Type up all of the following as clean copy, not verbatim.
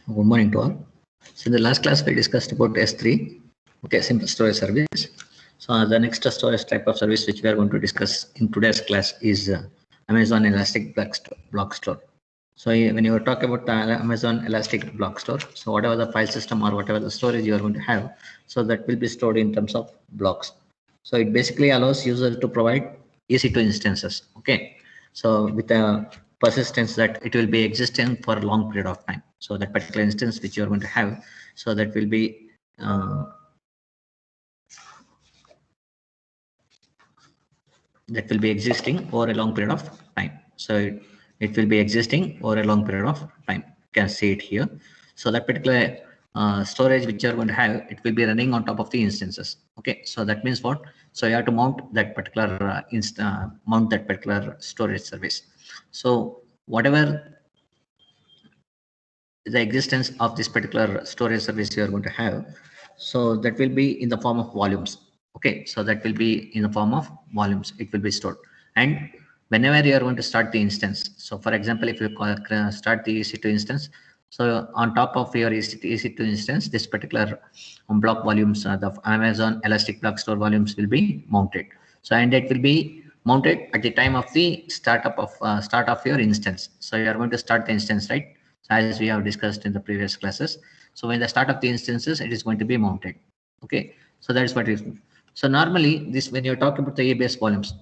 Good morning to all. So in the last class we discussed about S3, okay, simple storage service. So the next storage type of service which we are going to discuss in today's class is Amazon Elastic Block Store. So when you talk about the Amazon Elastic Block Store, so whatever the file system or whatever the storage you are going to have, so that will be stored in terms of blocks. So it basically allows users to provide EC2 instances. Okay, so with a persistence that it will be existing for a long period of time. So that particular instance which you are going to have, so that will be existing over a long period of time. So it will be existing over a long period of time. You can see it here. So that particular storage which you are going to have, it will be running on top of the instances. Okay, so that means what? So you have to mount that particular storage service. So whatever the existence of this particular storage service you are going to have, so that will be in the form of volumes. Okay, so that will be in the form of volumes, it will be stored. And whenever you are going to start the instance, so for example, if you start the EC2 instance, so on top of your EC2 instance, this particular block volumes, the Amazon Elastic Block Store volumes will be mounted. So and it will be mounted at the time of the start of your instance. So you are going to start the instance, right? So as we have discussed in the previous classes. So when the start of the instances, it is going to be mounted. Okay, so that is what it is. So normally this, when you talk about the A-base volumes,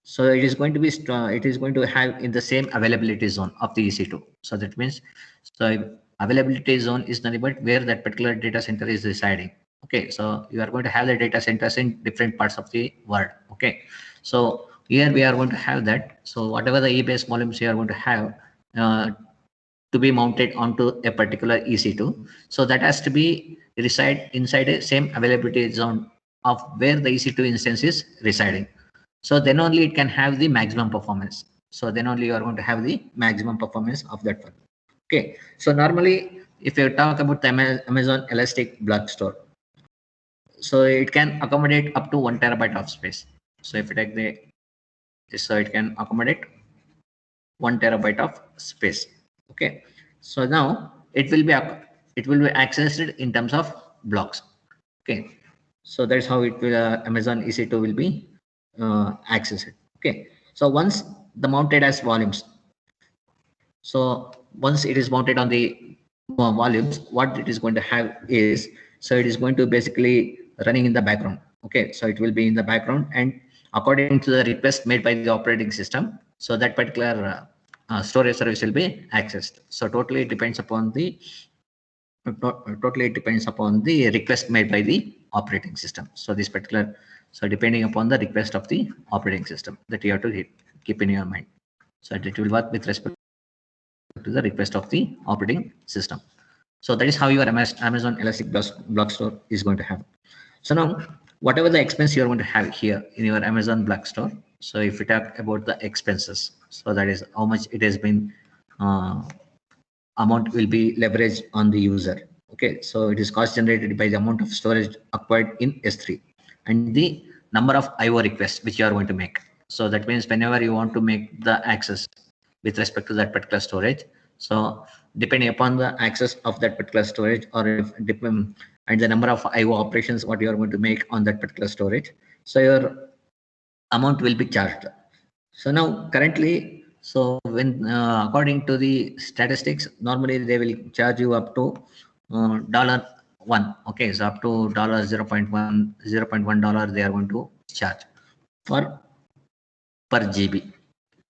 so it is going to be it is going to have in the same availability zone of the EC2. So that means, so availability zone is nothing but where that particular data center is residing. Okay, so you are going to have the data centers in different parts of the world. Okay, so here we are going to have that. So whatever the E-base volumes you are going to have to be mounted onto a particular EC2, so that has to be reside inside a same availability zone of where the EC2 instance is residing. So then only it can have the maximum performance. So then only you are going to have the maximum performance of that one. Okay, so normally if you talk about the Amazon Elastic Block Store, so it can accommodate up to 1 terabyte of space. So if you take so it can accommodate 1 terabyte of space. Okay, so now it will be accessed in terms of blocks. Okay, so that's how it will Amazon EC2 will be accessed. Okay, so once the mounted as volumes, so once it is mounted on the volumes, what it is going to have is, so it is going to basically running in the background. Okay, so it will be in the background, and according to the request made by the operating system, so that particular storage service will be accessed. So totally it depends upon the request made by the operating system. So this particular, so depending upon the request of the operating system, that you have to keep in your mind. So it will work with respect to the request of the operating system. So that is how your Amazon Elastic Block Store is going to have. So now whatever the expense you are going to have here in your Amazon Block Store, so if you talk about the expenses, so that is how much it has been amount will be leveraged on the user. Okay, so it is cost generated by the amount of storage acquired in S3 and the number of IO requests which you are going to make. So that means whenever you want to make the access with respect to that particular storage, so depending upon the access of that particular storage, or if and the number of IO operations what you are going to make on that particular storage, so your amount will be charged. So now currently, so when according to the statistics, normally they will charge you up to $1. Okay, so up to $0.1 they are going to charge for per GB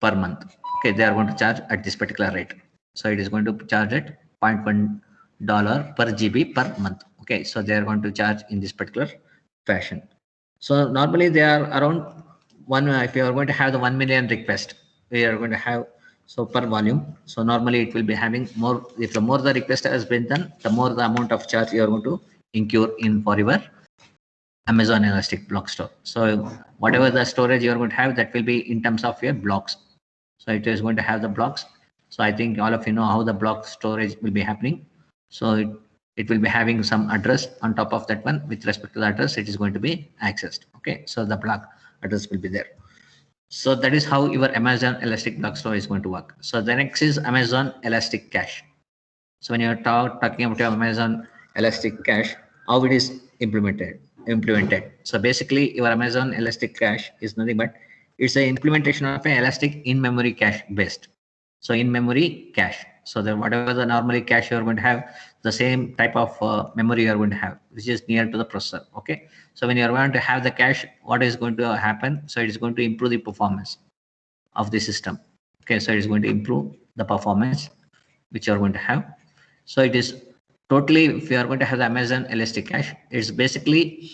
per month. Okay, they are going to charge at this particular rate. So it is going to charge at $0.1 per GB per month. Okay, so they are going to charge in this particular fashion. So normally they are around one. If you are going to have the 1 million request, we are going to have, so per volume. So normally it will be having more. If the more the request has been done, the more the amount of charge you are going to incur in for your Amazon Elastic Block Store. So whatever the storage you are going to have, that will be in terms of your blocks. So it is going to have the blocks. So I think all of you know how the block storage will be happening. So it will be having some address on top of that one. With respect to the address, it is going to be accessed. Okay, so the block address will be there. So that is how your Amazon Elastic Block Store is going to work. So the next is Amazon Elastic Cache. So when you're talking about your Amazon Elastic Cache, how it is implemented. So basically, your Amazon Elastic Cache is nothing but it's an implementation of an Elastic in-memory cache based. So in-memory cache. So that whatever the normally cache you're going to have, the same type of memory you're going to have, which is near to the processor. Okay. So when you're going to have the cache, what is going to happen? So it is going to improve the performance of the system. Okay. So it is going to improve the performance which you're going to have. So it is totally, if you are going to have the Amazon Elastic Cache, it's basically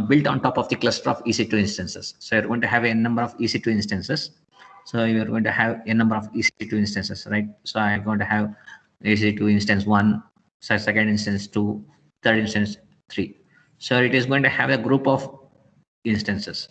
built on top of the cluster of EC2 instances. So you're going to have a number of EC2 instances. So you're going to have a number of EC2 instances, right? So I'm going to have EC2 instance 1, second instance 2, third instance 3. So it is going to have a group of instances.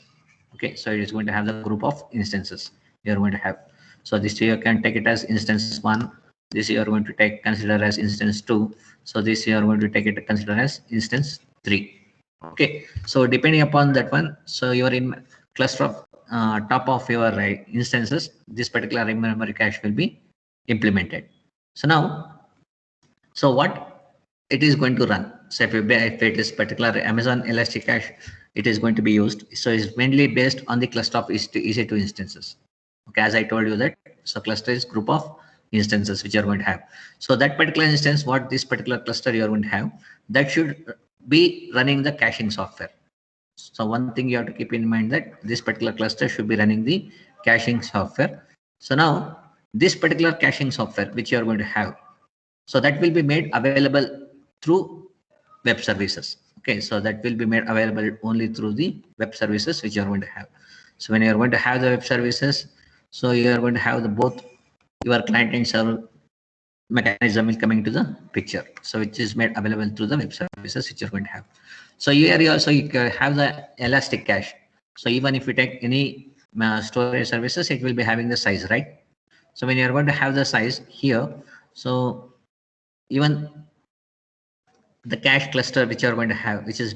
Okay, so it is going to have the group of instances you're going to have. So this you can take it as instance 1. This you are going to take consider as instance 2. So this you are going to take it consider as instance 3. Okay, so depending upon that one, so you are in cluster of top of your instances, this particular memory cache will be implemented. So now, so what it is going to run. So if it is particular Amazon Elastic Cache, it is going to be used. So it's mainly based on the cluster of EC2 instances. Okay, as I told you that, so cluster is group of instances which you are going to have. So that particular instance, what this particular cluster you are going to have, that should be running the caching software. So one thing you have to keep in mind that this particular cluster should be running the caching software. So now this particular caching software which you are going to have, so that will be made available through web services. Okay, so that will be made available only through the web services which you are going to have. So when you are going to have the web services, so you are going to have the both your client and server mechanism is coming to the picture. So which is made available through the web services which you're going to have. So here you also have the Elastic Cache. So even if you take any storage services, it will be having the size, right? So when you're going to have the size here, so even the cache cluster which you're going to have, which is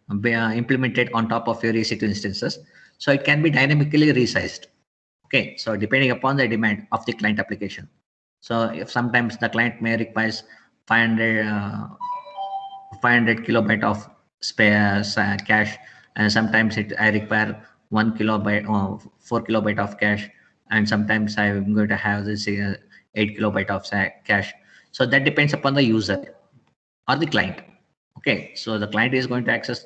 implemented on top of your EC2 instances, so it can be dynamically resized. Okay, so depending upon the demand of the client application. So if sometimes the client may requires 500 kilobyte of spare cache, and sometimes I require 1 kilobyte or 4 kilobyte of cache, and sometimes I'm going to have this 8 kilobyte of cache. So that depends upon the user or the client. Okay, so the client is going to access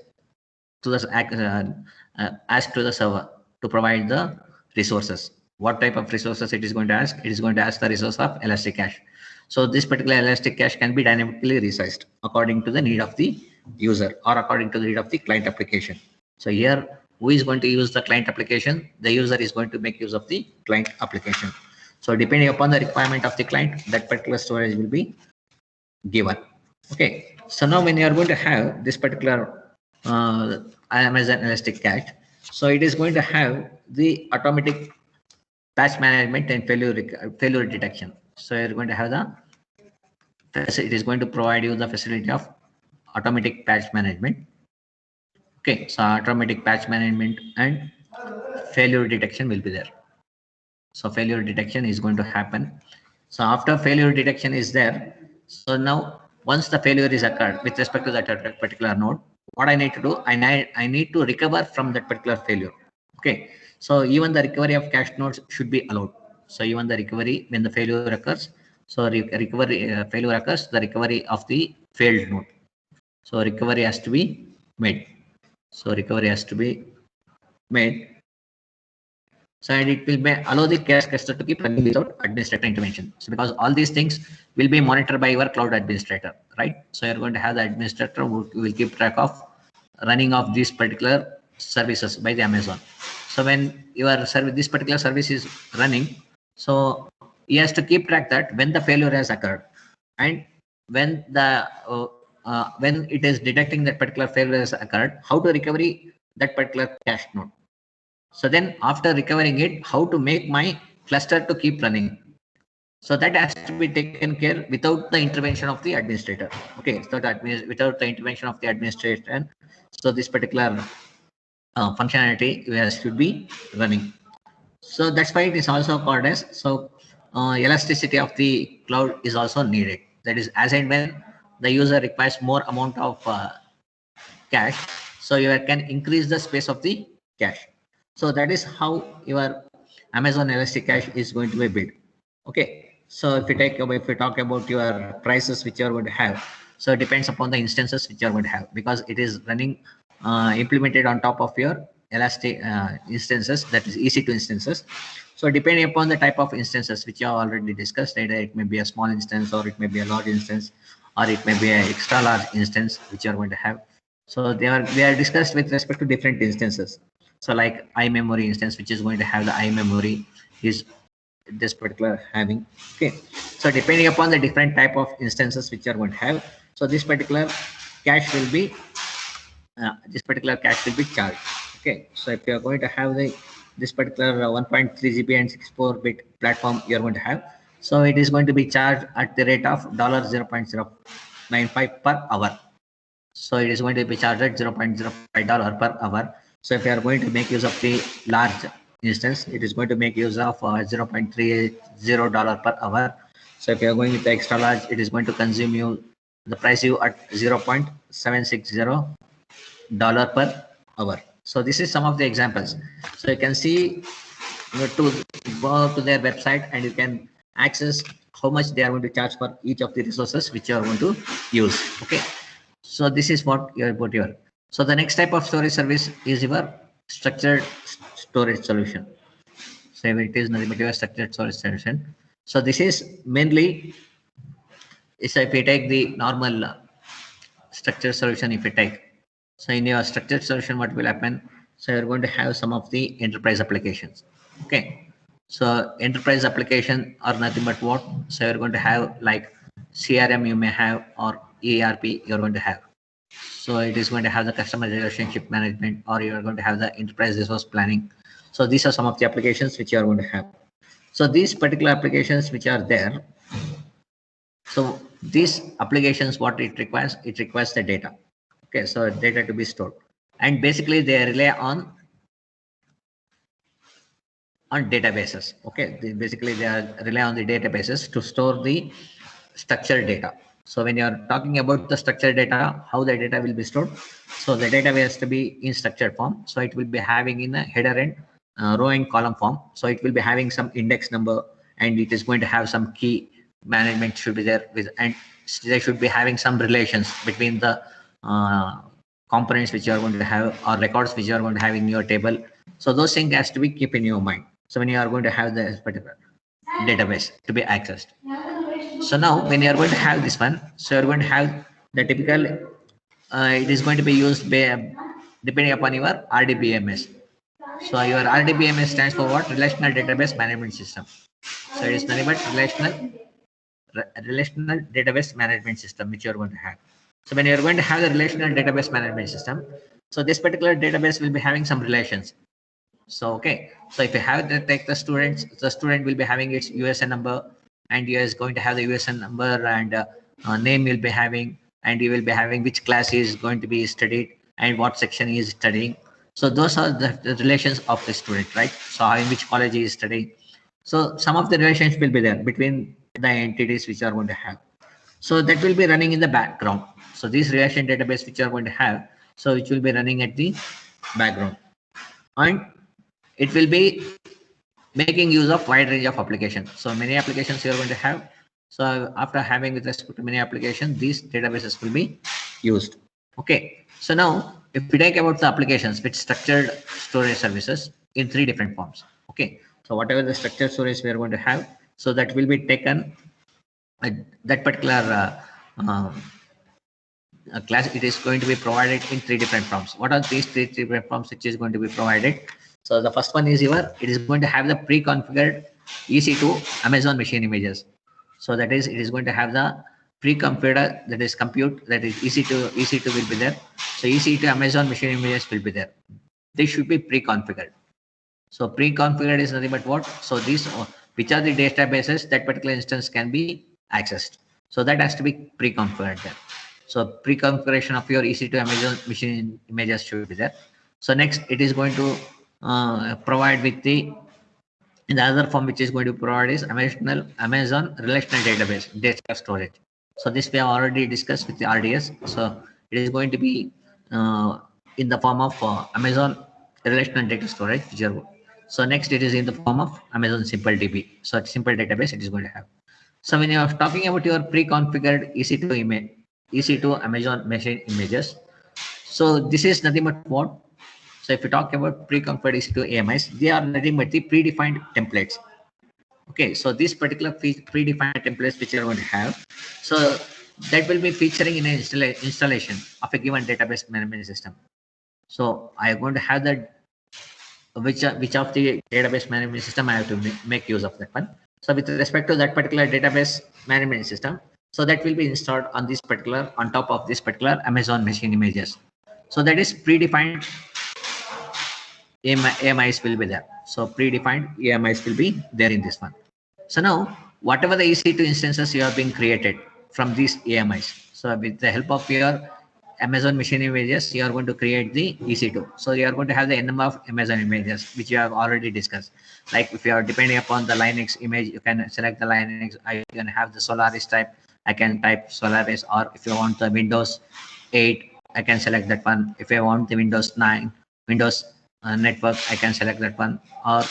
to the ask to the server to provide the resources. What type of resources it is going to ask? It is going to ask the resource of Elastic Cache. So this particular Elastic Cache can be dynamically resized according to the need of the user or according to the need of the client application. So here, who is going to use the client application? The user is going to make use of the client application. So depending upon the requirement of the client, that particular storage will be given. Okay, so now when you are going to have this particular Amazon Elastic Cache, so it is going to have the automatic patch management and failure detection. So you're going to have the, it is going to provide you the facility of automatic patch management. Okay, so automatic patch management and failure detection will be there. So failure detection is going to happen. So after failure detection is there, so now once the failure is occurred with respect to that particular node, what I need to do, I need to recover from that particular failure. Okay, so even the recovery of cached nodes should be allowed. So even the recovery when the failure occurs, so recovery failure occurs, the recovery of the failed node. So recovery has to be made. So recovery has to be made. So and it will allow the cache cluster to keep running without administrator intervention. So because all these things will be monitored by your cloud administrator, right? So you're going to have the administrator who will keep track of running of these particular services by the Amazon. So when your service, this particular service is running, so he has to keep track that when the failure has occurred and when the when it is detecting that particular failure has occurred, how to recovery that particular cache node. So then after recovering it, how to make my cluster to keep running. So that has to be taken care without the intervention of the administrator. Okay, so that means without the intervention of the administrator. So this particular functionality should be running. So that's why it is also called as, so elasticity of the cloud is also needed. That is, as and when the user requires more amount of cache, so you can increase the space of the cache. So that is how your Amazon Elastic Cache is going to be built. Okay. So if we talk about your prices which you are going to have, so it depends upon the instances which you are going to have, because it is running implemented on top of your Elastic instances, that is EC2 instances. So depending upon the type of instances which you have already discussed, either it may be a small instance, or it may be a large instance, or it may be an extra large instance which you are going to have. So they are discussed with respect to different instances. So like iMemory instance, which is going to have the iMemory is this particular having. Okay. So depending upon the different type of instances which you are going to have, so this particular cache will be charged. Okay. So if you are going to have this particular 1.3 GB and 64-bit platform you are going to have, so it is going to be charged at the rate of $0.095 per hour. So it is going to be charged at $0.05 per hour. So if you are going to make use of the large instance, it is going to make use of $0.30 per hour. So if you are going with the extra large, it is going to consume you the price you at $0.760 per hour. So this is some of the examples. So you can see, to go to their website and you can access how much they are going to charge for each of the resources which you are going to use. Okay. So this is what you're about your. So the next type of storage service is your structured storage solution. So it is nothing but your structured storage solution. So this is mainly, is if we take the normal structured solution, if we take, so in your structured solution, what will happen? So you're going to have some of the enterprise applications. Okay. So enterprise application are nothing but what? So you're going to have like CRM you may have, or ERP you're going to have. So it is going to have the customer relationship management, or you are going to have the enterprise resource planning. So these are some of the applications which you are going to have. So these particular applications which are there, so these applications, what it requires the data. Okay. So data to be stored, and basically they rely on databases. Okay. They are rely on the databases to store the structured data. So when you are talking about the structured data, how the data will be stored, so the data has to be in structured form. So it will be having in a header and row and column form. So it will be having some index number, and it is going to have some key management should be there with, and they should be having some relations between the components which you are going to have, or records which you are going to have in your table. So those things has to be keep in your mind. So when you are going to have this particular database to be accessed. So now when you are going to have this one, so you're going to have the typical, it is going to be used by, depending upon your RDBMS. So your RDBMS stands for what? Relational Database Management System. So it is nothing but relational database management system which you are going to have. So when you are going to have the relational database management system, so this particular database will be having some relations. So okay, so if you have the take the students, the student will be having its USN number, and you is going to have the USN number, and name will be having, and you will be having which class he is going to be studied and what section he is studying. So those are the relations of the student, right? So in which college he is studying. So some of the relations will be there between the entities which are going to have. So that will be running in the background. So this relation database which you are going to have, so it will be running at the background, and it will be making use of wide range of applications. So many applications you are going to have. So after having with respect to many applications, these databases will be used. Okay. So now if we take about the applications with structured storage services in three different forms. Okay. So whatever the structured storage we are going to have, so that will be taken that particular class, it is going to be provided in three different forms. What are these three different forms which is going to be provided? So the first one is it is going to have the pre-configured EC2 Amazon machine images. So that is, it is going to have the pre-configured, that is compute, that is EC2 will be there. So EC2 Amazon machine images will be there. They should be pre-configured. So pre-configured is nothing but what? So these, which are the databases that particular instance can be accessed. So that has to be pre-configured there. So pre-configuration of your EC2 Amazon machine images should be there. So next, it is going to provide with the, in the other form which is going to provide is Amazon relational database data storage. So this we have already discussed with the RDS. So it is going to be in the form of Amazon relational data storage. So next, it is in the form of Amazon Simple DB. So simple database it is going to have. So when you are talking about your pre-configured EC2 image, EC2 Amazon machine images, so this is nothing but what? So if you talk about pre-configured EC2 AMIs, they are nothing but the predefined templates. Okay, so this particular predefined templates which you are going to have, so that will be featuring in an installation of a given database management system. So I am going to have that which of the database management system I have to make use of that one. So with respect to that particular database management system, so that will be installed on this particular, on top of this particular Amazon machine images. So that is predefined AMIs will be there. So predefined AMIs will be there in this one. So now, whatever the EC2 instances you have been created from these AMIs, so with the help of your Amazon machine images, you are going to create the EC2. So you are going to have the number of Amazon images, which you have already discussed. Like if you are depending upon the Linux image, you can select the Linux. I can have the Solaris type. I can type Solaris, or if you want the Windows 8, I can select that one. If I want the Windows 9, Windows network, I can select that one. Or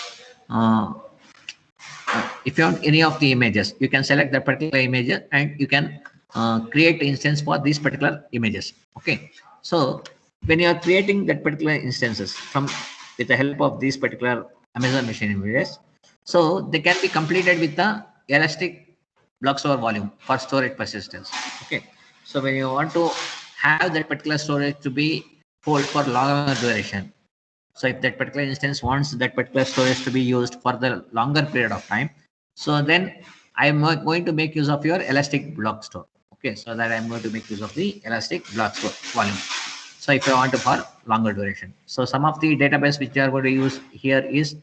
if you want any of the images, you can select that particular image and you can create instance for these particular images. Okay, so when you are creating that particular instances from with the help of these particular Amazon machine images, so they can be completed with the elastic block store volume for storage persistence. Okay, so when you want to have that particular storage to be hold for longer duration, so if that particular instance wants that particular storage to be used for the longer period of time, so then I'm going to make use of your elastic block store. Okay, so that I'm going to make use of the elastic block store volume. So if I want to for longer duration. So some of the database which you are going to use here is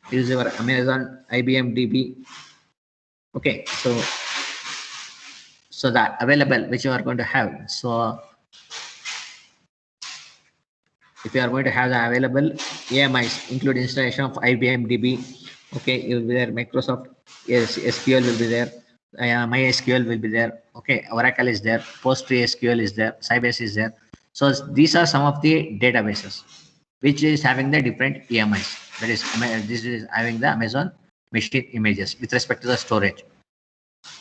your Amazon IBM DB. Okay, so that available which you are going to have. So if you are going to have the available AMIs, include installation of IBM DB, okay, it will be there. Microsoft SQL will be there. MySQL will be there. Okay, Oracle is there. PostgreSQL is there. Sybase is there. So these are some of the databases which is having the different AMIs. That is, this is having the Amazon machine images with respect to the storage.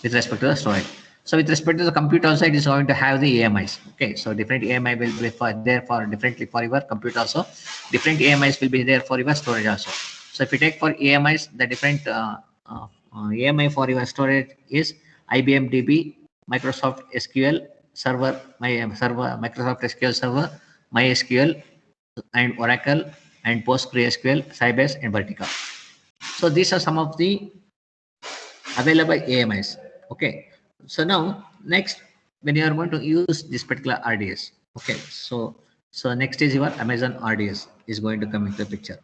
With respect to the storage. So with respect to the computer also, it is going to have the AMIs. Okay, so different AMI will be there for differently for your computer also. Different AMIs will be there for your storage also. So if you take for AMIs, the different AMI for your storage is IBM DB, Microsoft SQL Server, Microsoft SQL Server, MySQL, and Oracle, and PostgreSQL, Sybase, and Vertica. So these are some of the available AMIs. Okay, so now next, when you are going to use this particular RDS, okay, so next is your Amazon RDS is going to come into the picture.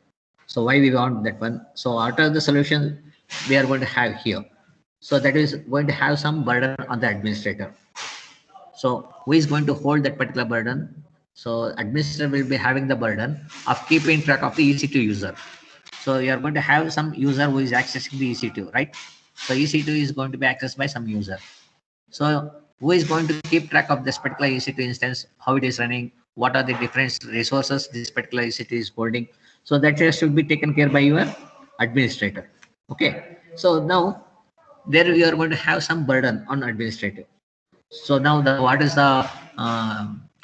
So why we want that one? So after the solution we are going to have here, so that is going to have some burden on the administrator. So who is going to hold that particular burden? So administrator will be having the burden of keeping track of the EC2 user. So you are going to have some user who is accessing the EC2, right? So EC2 is going to be accessed by some user. So who is going to keep track of this particular EC2 instance, how it is running, what are the different resources this particular EC2 is holding. So that should be taken care by your administrator. Okay. So now there you are going to have some burden on administrator. So now what is the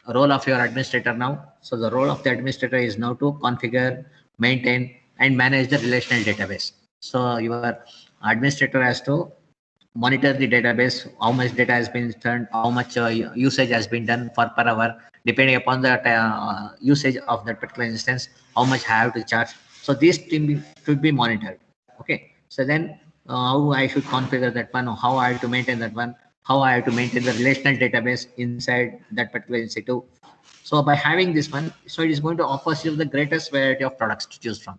role of your administrator now? So the role of the administrator is now to configure, maintain, and manage the relational database. So your administrator has to monitor the database, how much data has been turned, how much usage has been done for per hour, depending upon the usage of that particular instance, how much I have to charge. So these things should be monitored. Okay. So then how I should configure that one, or how I have to maintain that one, how I have to maintain the relational database inside that particular institute. So by having this one, so it is going to offer you the greatest variety of products to choose from.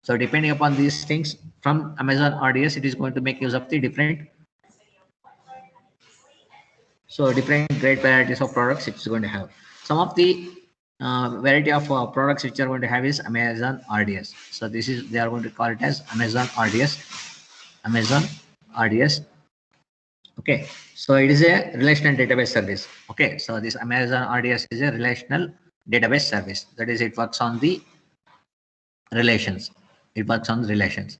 So depending upon these things from Amazon RDS, it is going to make use of the different great varieties of products it's going to have. Some of the variety of products which are going to have is Amazon RDS. So this is, they are going to call it as Amazon RDS. Amazon RDS. Okay, so it is a relational database service. Okay, so this Amazon RDS is a relational database service. That is, it works on the relations. It works on the relations.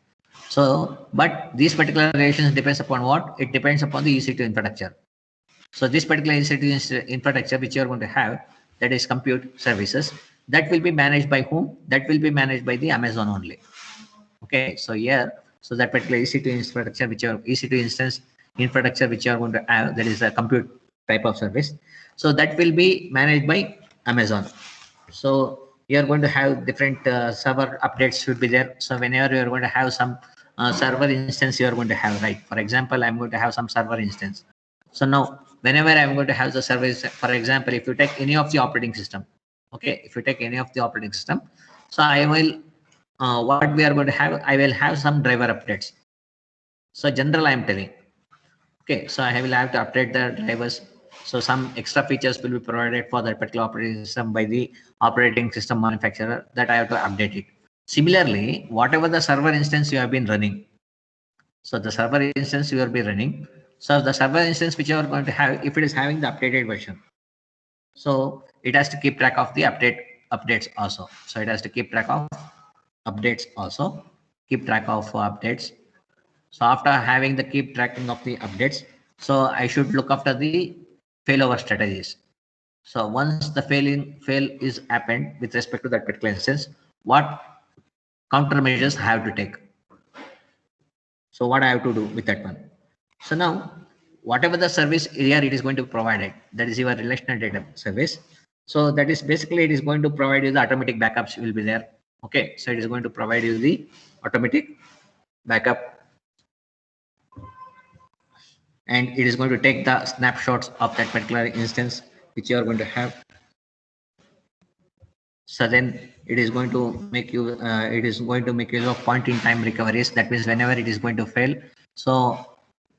So, but these particular relations depends upon what? It depends upon the EC2 infrastructure. So this particular EC2 infrastructure which you are going to have, that is compute services, that will be managed by whom? That will be managed by the Amazon only. Okay, so here, so that particular EC2 infrastructure, which are EC2 instance infrastructure, which you are going to have, that is a compute type of service. So that will be managed by Amazon. So you are going to have different server updates should be there. So whenever you are going to have some server instance, you are going to have, right? For example, I'm going to have some server instance. So now, whenever I'm going to have the service, for example, if you take any of the operating system, okay, if you take any of the operating system, so I will what we are going to have, I will have some driver updates. So general I am telling. Okay, so I will have to update the drivers. So some extra features will be provided for that particular operating system by the operating system manufacturer, that I have to update it. Similarly, whatever the server instance you have been running, so the server instance you will be running, so the server instance which you are going to have, if it is having the updated version, so it has to keep track of the updates also. So it has to keep track of updates also, keep track of updates. So after having the keep tracking of the updates, so I should look after the failover strategies. So once the fail is happened with respect to that particular instance, what countermeasures I have to take? So what I have to do with that one? So now, whatever the service here it is going to provide it, that is your relational data service. So that is basically, it is going to provide you the automatic backups will be there. Okay, so it is going to provide you the automatic backup, and it is going to take the snapshots of that particular instance which you are going to have. So then it is going to make you it is going to make use of point in time recoveries. That means whenever it is going to fail, so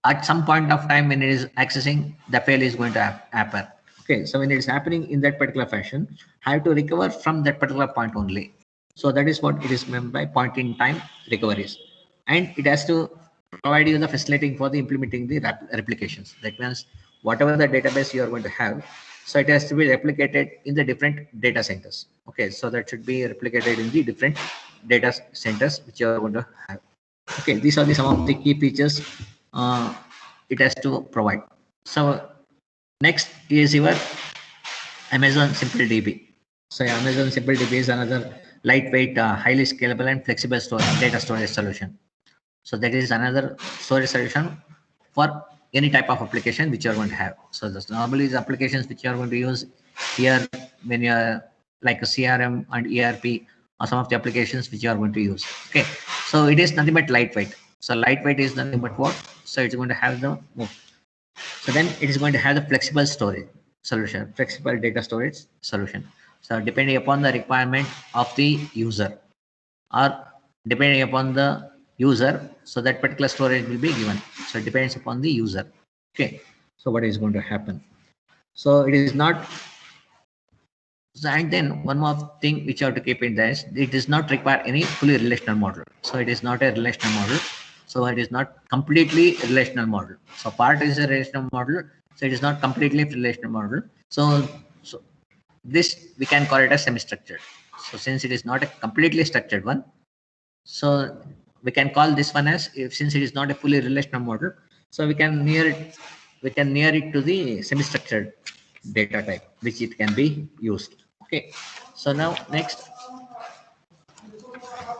at some point of time when it is accessing, the fail is going to happen. Okay, so when it is happening in that particular fashion, I have to recover from that particular point only. So that is what it is meant by point in time recoveries, and it has to provide you the facilitating for the implementing the replications. That means whatever the database you are going to have, so it has to be replicated in the different data centers. Okay, so that should be replicated in the different data centers which you are going to have. Okay, these are the some of the key features it has to provide. So next is your Amazon SimpleDB. So Amazon SimpleDB is another lightweight, highly scalable and flexible data storage solution. So that is another storage solution for any type of application which you are going to have. So this normally is applications which you are going to use here when you are like a CRM and ERP, or some of the applications which you are going to use. Okay, so it is nothing but lightweight. So lightweight is nothing but what? So it's going to have the so then it is going to have the flexible storage solution, flexible data storage solution. So depending upon the requirement of the user, or depending upon the user, so that particular storage will be given. So it depends upon the user. Okay, so what is going to happen? So it is not. So, and then one more thing which you have to keep in this, it does not require any fully relational model. So it is not a relational model. So it is not completely relational model. So part is a relational model. So it is not completely relational model. So this we can call it a semi-structured. So since it is not a completely structured one, so we can call this one as, if since it is not a fully relational model, so we can near it to the semi-structured data type which it can be used. Okay, so now next,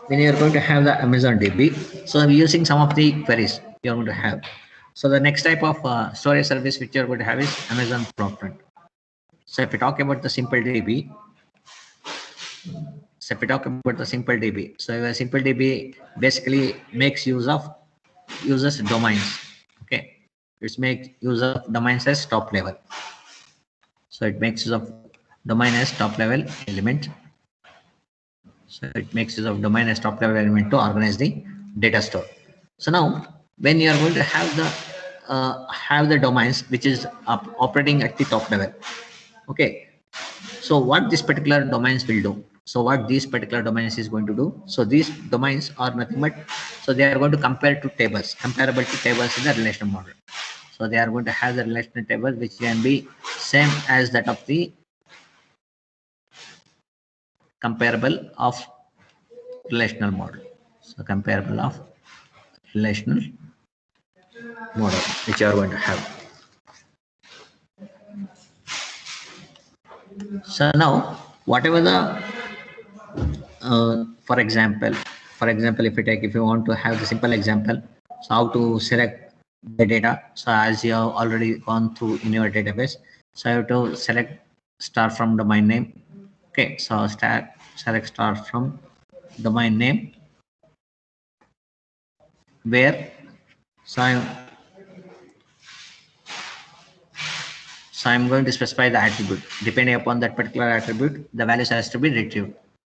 when you are going to have the Amazon DB, so using some of the queries you are going to have. So the next type of storage service which you are going to have is Amazon CloudFront. So if we talk about the simple DB, so if we talk about the simple DB, so a simple DB basically makes use of users domains. Okay, it makes use of domains as top level. So it makes use of domain as top level element. So it makes use of domain as top level element to organize the data store. So now when you are going to have the domains which is operating at the top level, okay, So what this particular domains will do? So what these particular domains is going to do? So these domains are nothing but, so they are going to compare to tables, comparable to tables in the relational model. So they are going to have the relational table which can be same as that of the comparable of relational model. So comparable of relational model which you are going to have. So now whatever the for example, if you want to have the simple example, so how to select the data. So as you have already gone through in your database, so you have to select star from domain name. Okay, so select star from domain name, where so I'm going to specify the attribute. Depending upon that particular attribute, the values has to be retrieved.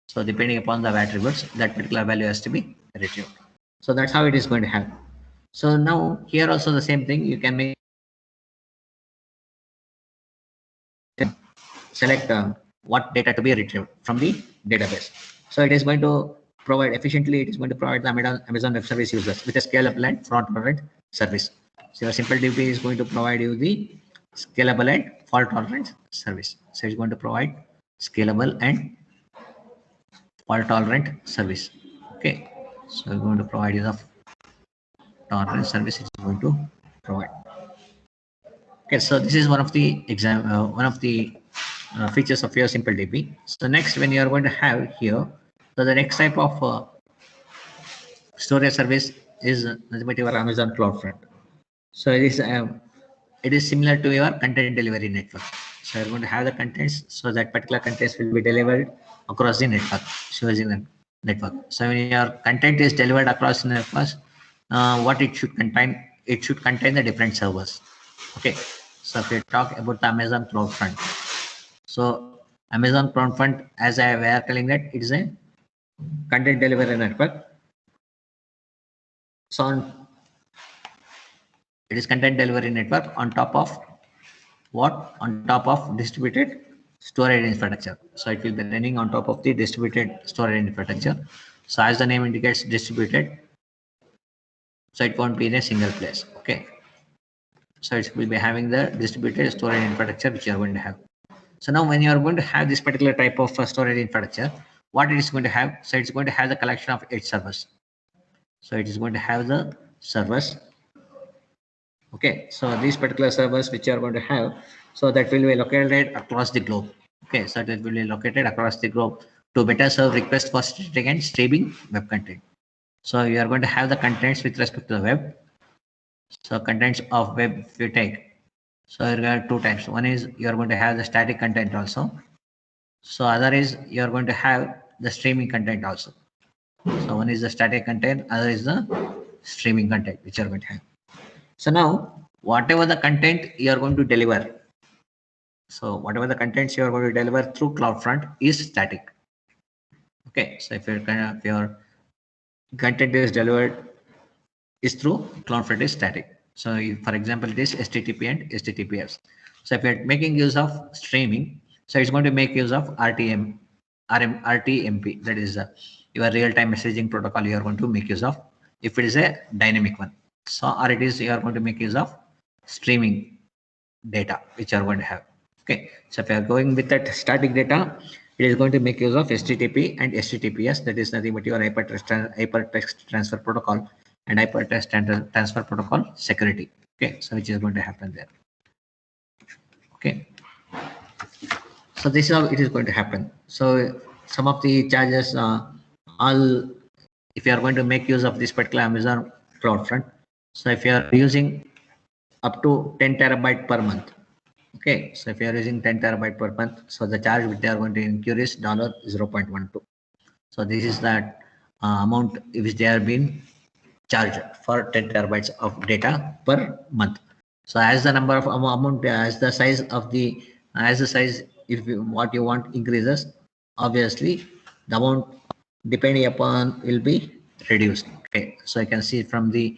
So depending upon the attributes, that particular value has to be retrieved. So that's how it is going to happen. So now here also the same thing. You can make select what data to be retrieved from the database. So it is going to provide efficiently. It is going to provide the Amazon Web Service users with a scalable and fault tolerant service. So your simple DB is going to provide you the scalable and fault tolerant service. So it's going to provide scalable and fault tolerant service. Okay. So we're going to provide you the tolerant service. It's going to provide. Okay, so this is one of the features of your simple DB. So next, when you are going to have here, so the next type of storage service is nothing but your Amazon CloudFront. So it is similar to your content delivery network. So you're going to have the contents, so that particular contents will be delivered across the network, so using the network. So when your content is delivered across the network, what it should contain the different servers. Okay, so if we talk about the Amazon CloudFront, so Amazon CloudFront, as I were telling that, it is a content delivery network. So it is content delivery network on top of what? On top of distributed storage infrastructure. So it will be running on top of the distributed storage infrastructure. So as the name indicates, distributed, so it won't be in a single place. Okay, so it will be having the distributed storage infrastructure which you are going to have. So now when you are going to have this particular type of storage infrastructure, what it is going to have? So it's going to have the collection of 8 servers. So it is going to have the servers. Okay, so these particular servers which you are going to have, so that will be located across the globe. Okay, so that will be located across the globe to better serve requests for static and streaming web content. So you are going to have the contents with respect to the web. So contents of web, if you take, so there are two types. One is you are going to have the static content also. So other is you are going to have the streaming content also. So one is the static content, other is the streaming content which you are going to have. So now whatever the content you are going to deliver, so whatever the contents you are going to deliver through CloudFront is static. Okay, so if your content is delivered is through CloudFront is static. So if, for example, it is HTTP and HTTPS. So if you're making use of streaming, so it's going to make use of RTMP, that is your real-time messaging protocol you are going to make use of if it is a dynamic one. So or it is you are going to make use of streaming data which you are going to have. Okay, so if you are going with that static data, it is going to make use of HTTP and HTTPS, that is nothing but your hypertext transfer protocol and hypertext transfer protocol security. Okay, so which is going to happen there. Okay, so this is how it is going to happen. So some of the charges all, if you are going to make use of this particular Amazon CloudFront, so if you are using up to 10 terabyte per month. Okay, so if you are using 10 terabyte per month, so the charge which they are going to incur is $0.12. So this is that amount which they are being charged for 10 terabytes of data per month. So as the number of amount, as the size of the, if you, what you want increases, obviously the amount depending upon will be reduced. Okay, so you can see from the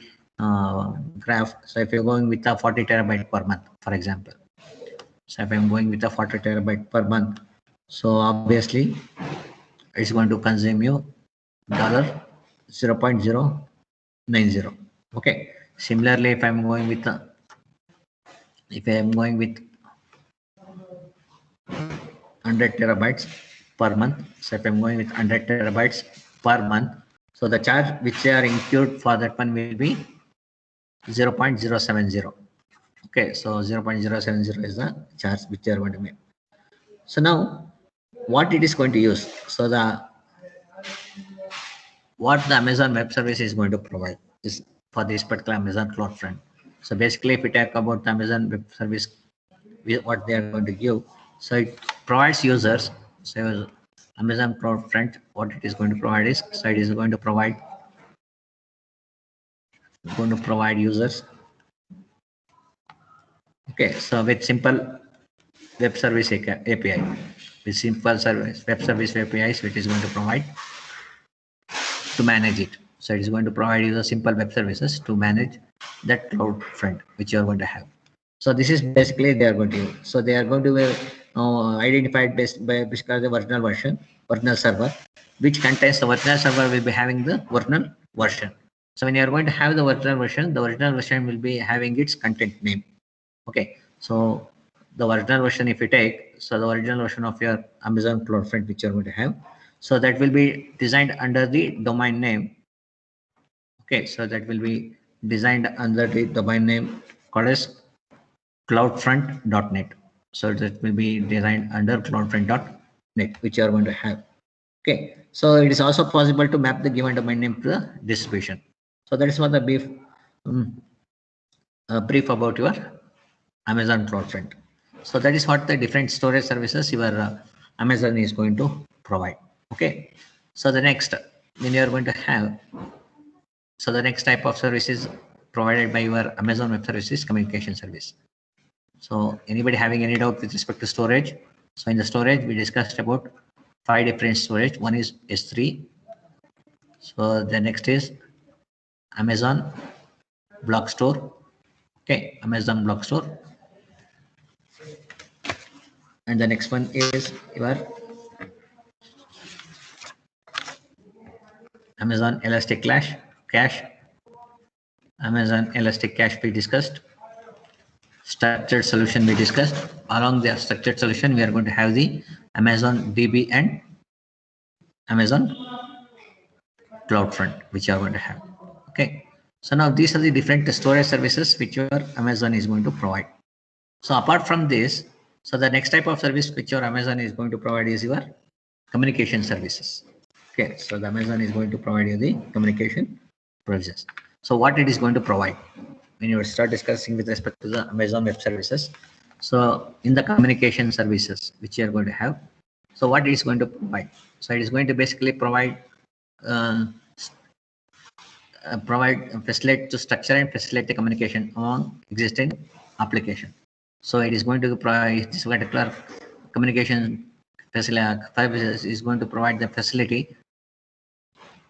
graph. So if you're going with a 40 terabyte per month, for example, so if I'm going with a 40 terabyte per month, So obviously it's going to consume you $0.090. Okay. Similarly, if I'm going with 100 terabytes per month, so if I'm going with 100 terabytes per month, so the charge which they are incurred for that one will be 0.070. Okay, so 0.070 is the charge which they are going to make. So now what it is going to use? So what the Amazon Web Service is going to provide is for this particular Amazon CloudFront. So basically, if we talk about the Amazon Web Service, what they are going to give, so it provides users. So Amazon CloudFront, what it is going to provide is, so it is going to provide users. Okay, so with simple web service API, with simple service web service APIs, which is going to provide to manage it. So it is going to provide you the simple web services to manage that cloud front which you are going to have. So this is basically they are going to use. So they are going to be identified based by basically the original version, original server, which contains the original server will be having the original version. So when you are going to have the original version will be having its content name. Okay, so the original version, if you take, so the original version of your Amazon CloudFront which you are going to have, so that will be designed under the domain name. Okay, so that will be designed under the domain name called as cloudfront.net. So that will be designed under cloudfront.net, which you are going to have. Okay, so it is also possible to map the given domain name to the distribution. So that is what the brief about your Amazon CloudFront. So that is what the different storage services your Amazon is going to provide. Okay. So the next, when you are going to have, so the next type of service is provided by your Amazon Web Services communication service. So anybody having any doubt with respect to storage? So in the storage, we discussed about 5 different storage. One is S3. So the next is Amazon Block Store. Okay, Amazon Block Store. And the next one is your Amazon Elastic Cache. Amazon Elastic Cache we discussed. Structured solution we discussed. Along the structured solution, we are going to have the Amazon DB and Amazon CloudFront, which you are going to have. Okay. So now these are the different storage services which your Amazon is going to provide. So apart from this, so the next type of service which your Amazon is going to provide is your communication services. Okay, so the Amazon is going to provide you the communication services. So what it is going to provide when you start discussing with respect to the Amazon Web Services. So in the communication services which you are going to have, so what it is going to provide? So it is going to basically provide facilitate to structure and facilitate the communication among existing application. So it is going to provide this particular communication facility is going to provide the facility.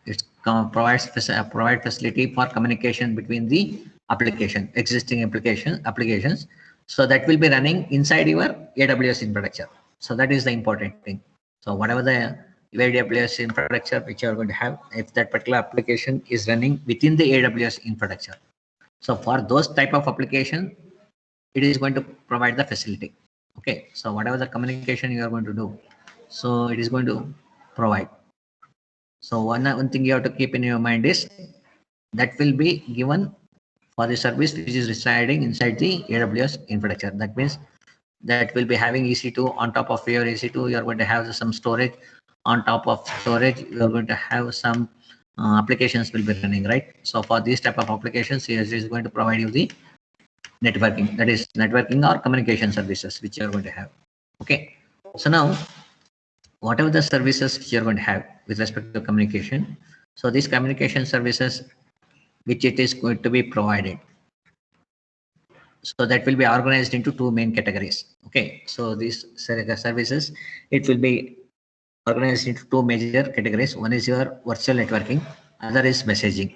It provides provide facility for communication between the existing applications. So that will be running inside your AWS infrastructure. So that is the important thing. So whatever the AWS infrastructure which you are going to have, if that particular application is running within the AWS infrastructure. So for those type of application, it is going to provide the facility. Okay, so whatever the communication you are going to do, so it is going to provide. So one thing you have to keep in your mind is that will be given for the service which is residing inside the AWS infrastructure. That means that will be having EC2 on top of your EC2. You are going to have some storage on top of storage. You are going to have some applications will be running, right? So for these type of applications, CSG is going to provide you the networking, that is networking or communication services which you are going to have. Okay. So now whatever the services which you're going to have with respect to communication, so these communication services which it is going to be provided, so that will be organized into two main categories. Okay, so these services, it will be organized into two major categories. One is your virtual networking, other is messaging.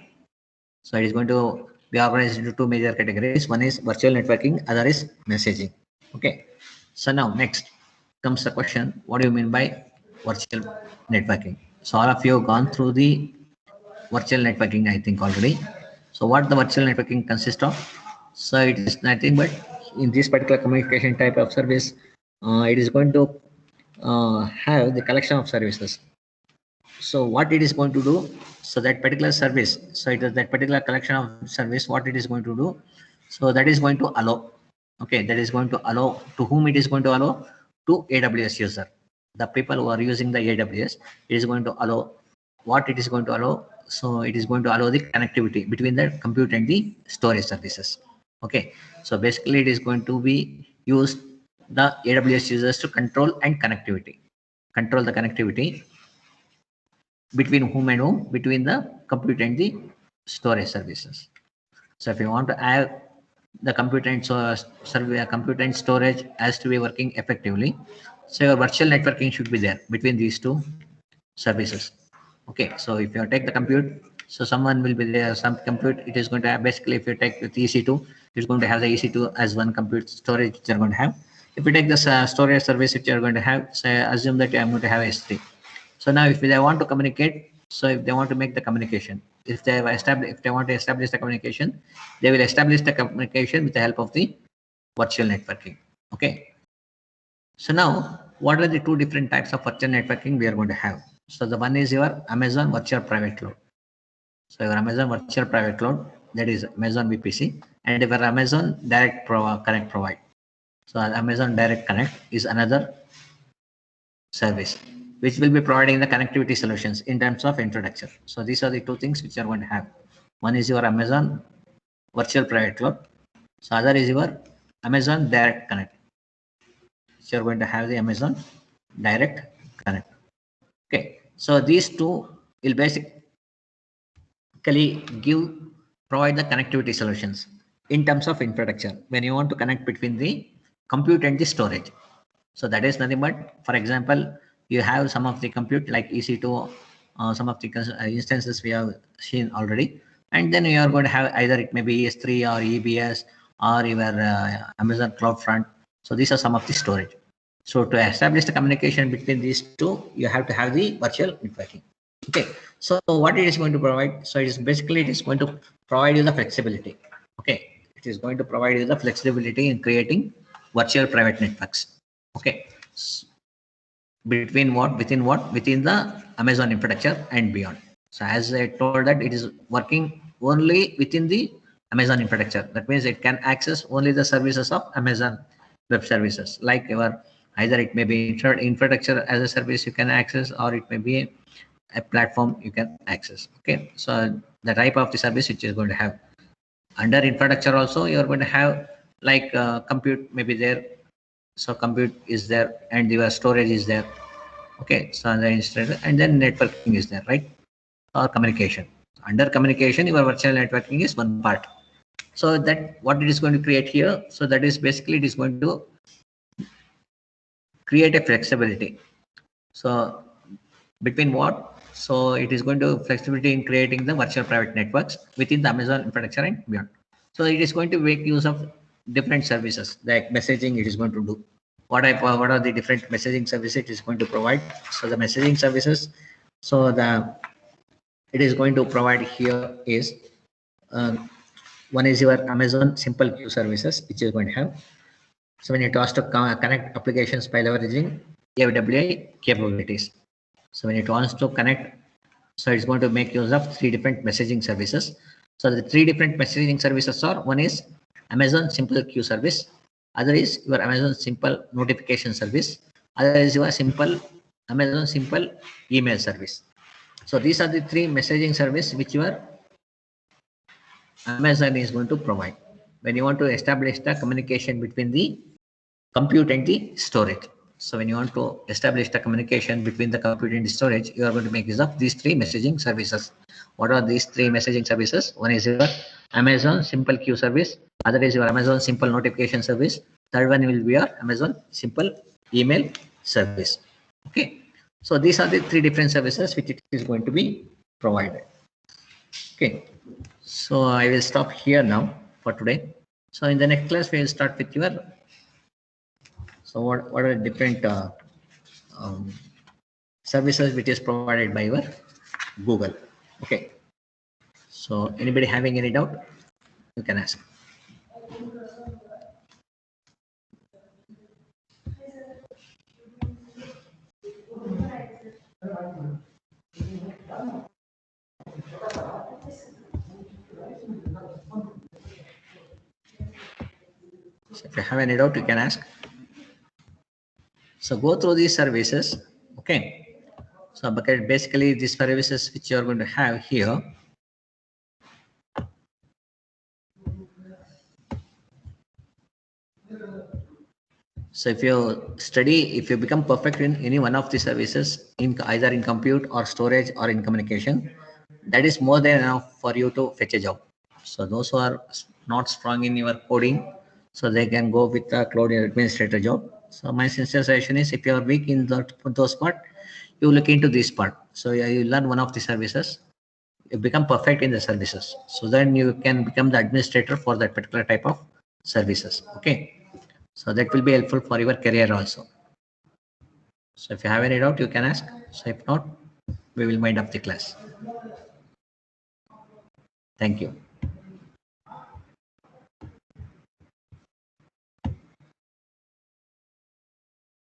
So it is going to be organized into two major categories. One is virtual networking, other is messaging. Okay, so now next, comes the question, what do you mean by virtual networking? So all of you have gone through the virtual networking, I think already. So what the virtual networking consists of? So it is nothing but in this particular communication type of service, it is going to have the collection of services. So what it is going to do, so that particular service, so it is that particular collection of service, what it is going to do, so that is going to allow, okay, that is going to allow, to whom it is going to allow, to AWS user, the people who are using the AWS, it is going to allow, what it is going to allow, so it is going to allow the connectivity between the compute and the storage services. Okay, so basically it is going to be used the AWS users to control and connectivity, control the connectivity between whom and whom, between the compute and the storage services. So if you want to have the compute and compute and storage has to be working effectively, so your virtual networking should be there between these two services. Okay, so if you take the compute, so someone will be there, some compute, it is going to have, basically if you take with EC2, it's going to have the EC2 as one compute storage which you're going to have. If you take this storage service which you're going to have, say assume that I'm going to have S3. So now if they want to communicate, so if they want to make the communication, if they have established, if they want to establish the communication, they will establish the communication with the help of the virtual networking. Okay. So now what are the two different types of virtual networking we are going to have? So the one is your Amazon Virtual Private Cloud. So your Amazon Virtual Private Cloud, that is Amazon VPC, and your Amazon Direct Connect provide. So Amazon Direct Connect is another service which will be providing the connectivity solutions in terms of infrastructure. So these are the two things which you are going to have. One is your Amazon Virtual Private Cloud. So other is your Amazon Direct Connect. So you're going to have the Amazon Direct Connect. Okay. So these two will basically provide the connectivity solutions in terms of infrastructure when you want to connect between the compute and the storage. So that is nothing but, for example, you have some of the compute like EC2, some of the instances we have seen already, and then you are going to have either it may be ES3 or EBS or your Amazon CloudFront. So these are some of the storage. So to establish the communication between these two, you have to have the virtual networking. Okay, so what it is going to provide, so it is basically it is going to provide you the flexibility. Okay, it is going to provide you the flexibility in creating virtual private networks. Okay, between what, within the Amazon infrastructure and beyond. So as I told that it is working only within the Amazon infrastructure. That means it can access only the services of Amazon Web Services, like your, either it may be infrastructure as a service you can access, or it may be a platform you can access. Okay, so the type of the service which is going to have under infrastructure, also you are going to have like compute may be there. So compute is there and your storage is there. Okay, so the instead, and then networking is there, right? Or communication. Under communication, your virtual networking is one part. So that what it is going to create here, so that is basically it is going to create a flexibility. So between what, so it is going to flexibility in creating the virtual private networks within the Amazon infrastructure and beyond. So it is going to make use of different services like messaging. It is going to do what are the different messaging services it is going to provide. So the messaging services, so the it is going to provide here is one is your Amazon Simple Queue services, which is going to have. So when it wants to connect applications by leveraging AWI capabilities. So when it wants to connect, so it's going to make use of three different messaging services. So the three different messaging services are, one is Amazon Simple Queue service, other is your Amazon Simple Notification service, other is your Amazon Simple Email service. So these are the three messaging service which your Amazon is going to provide when you want to establish the communication between the compute and the storage. So when you want to establish the communication between the compute and the storage, you are going to make use of these three messaging services. What are these three messaging services? One is your Amazon Simple Queue service, other is your Amazon Simple Notification service, third one will be your Amazon Simple Email service. Okay, so these are the three different services which it is going to be provided. Okay, so I will stop here now for today. So in the next class we will start with your So what are different um, services which is provided by your Google? Okay. So anybody having any doubt, you can ask. So if you have any doubt, you can ask. So go through these services. Okay. So because basically these services which you are going to have here. So if you study, if you become perfect in any one of the services, in either in compute or storage or in communication, that is more than enough for you to fetch a job. So those who are not strong in your coding, so they can go with the cloud administrator job. So my sincere suggestion is, if you are weak in those part, you look into this part. So you learn one of the services, you become perfect in the services. So then you can become the administrator for that particular type of services. Okay. So that will be helpful for your career also. So if you have any doubt, you can ask. So if not, we will wind up the class. Thank you.